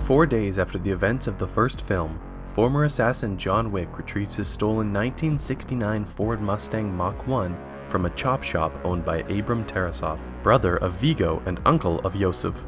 4 days after the events of the first film, former assassin John Wick retrieves his stolen 1969 Ford Mustang Mach 1 from a chop shop owned by Abram Tarasov, brother of Vigo and uncle of Yosef.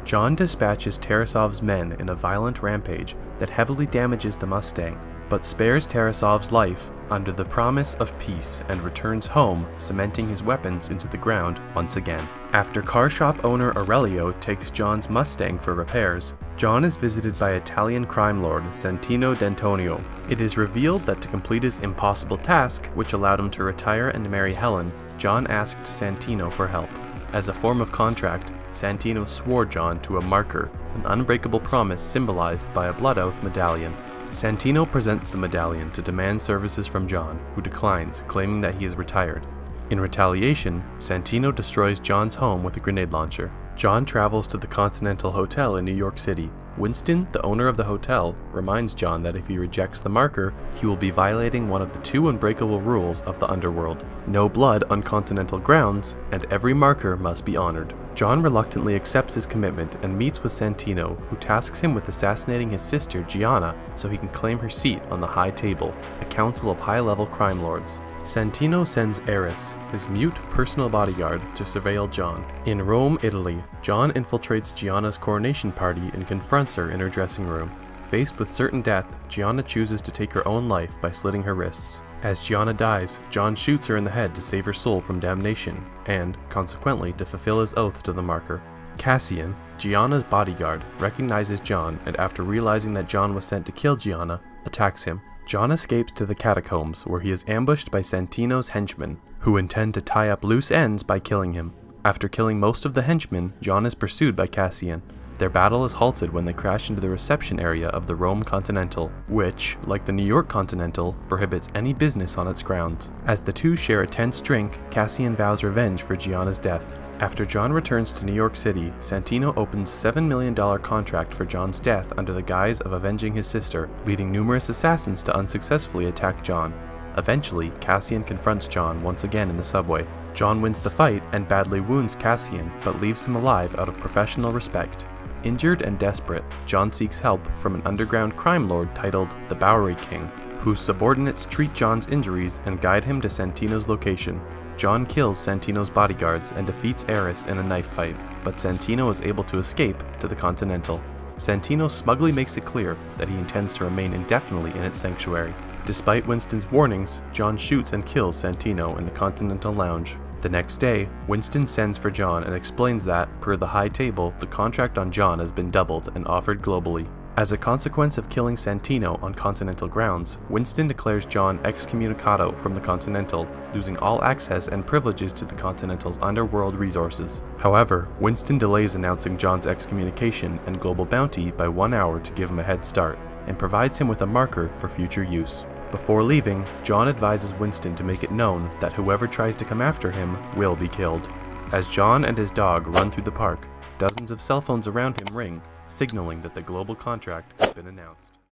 John dispatches Tarasov's men in a violent rampage that heavily damages the Mustang, but spares Tarasov's life under the promise of peace and returns home, cementing his weapons into the ground once again. After car shop owner Aurelio takes John's Mustang for repairs, John is visited by Italian crime lord Santino D'Antonio. It is revealed that to complete his impossible task, which allowed him to retire and marry Helen, John asked Santino for help. As a form of contract, Santino swore John to a marker, an unbreakable promise symbolized by a blood oath medallion. Santino presents the medallion to demand services from John, who declines, claiming that he is retired. In retaliation, Santino destroys John's home with a grenade launcher. John travels to the Continental Hotel in New York City. Winston, the owner of the hotel, reminds John that if he rejects the marker, he will be violating one of the 2 unbreakable rules of the underworld: no blood on Continental grounds, and every marker must be honored. John reluctantly accepts his commitment and meets with Santino, who tasks him with assassinating his sister Gianna so he can claim her seat on the High Table, a council of high-level crime lords. Santino sends Eris, his mute personal bodyguard, to surveil John. In Rome, Italy, John infiltrates Gianna's coronation party and confronts her in her dressing room. Faced with certain death, Gianna chooses to take her own life by slitting her wrists. As Gianna dies, John shoots her in the head to save her soul from damnation, and, consequently, to fulfill his oath to the marker. Cassian, Gianna's bodyguard, recognizes John and after realizing that John was sent to kill Gianna, attacks him. John escapes to the catacombs where he is ambushed by Santino's henchmen, who intend to tie up loose ends by killing him. After killing most of the henchmen, John is pursued by Cassian. Their battle is halted when they crash into the reception area of the Rome Continental, which, like the New York Continental, prohibits any business on its grounds. As the two share a tense drink, Cassian vows revenge for Gianna's death. After John returns to New York City, Santino opens a $7 million contract for John's death under the guise of avenging his sister, leading numerous assassins to unsuccessfully attack John. Eventually, Cassian confronts John once again in the subway. John wins the fight and badly wounds Cassian, but leaves him alive out of professional respect. Injured and desperate, John seeks help from an underground crime lord titled the Bowery King, whose subordinates treat John's injuries and guide him to Santino's location. John kills Santino's bodyguards and defeats Eris in a knife fight, but Santino is able to escape to the Continental. Santino smugly makes it clear that he intends to remain indefinitely in its sanctuary. Despite Winston's warnings, John shoots and kills Santino in the Continental Lounge. The next day, Winston sends for John and explains that, per the High Table, the contract on John has been doubled and offered globally. As a consequence of killing Santino on Continental grounds, Winston declares John excommunicado from the Continental, losing all access and privileges to the Continental's underworld resources. However, Winston delays announcing John's excommunication and global bounty by 1 hour to give him a head start, and provides him with a marker for future use. Before leaving, John advises Winston to make it known that whoever tries to come after him will be killed. As John and his dog run through the park, dozens of cell phones around him ring, signaling that the global contract has been announced.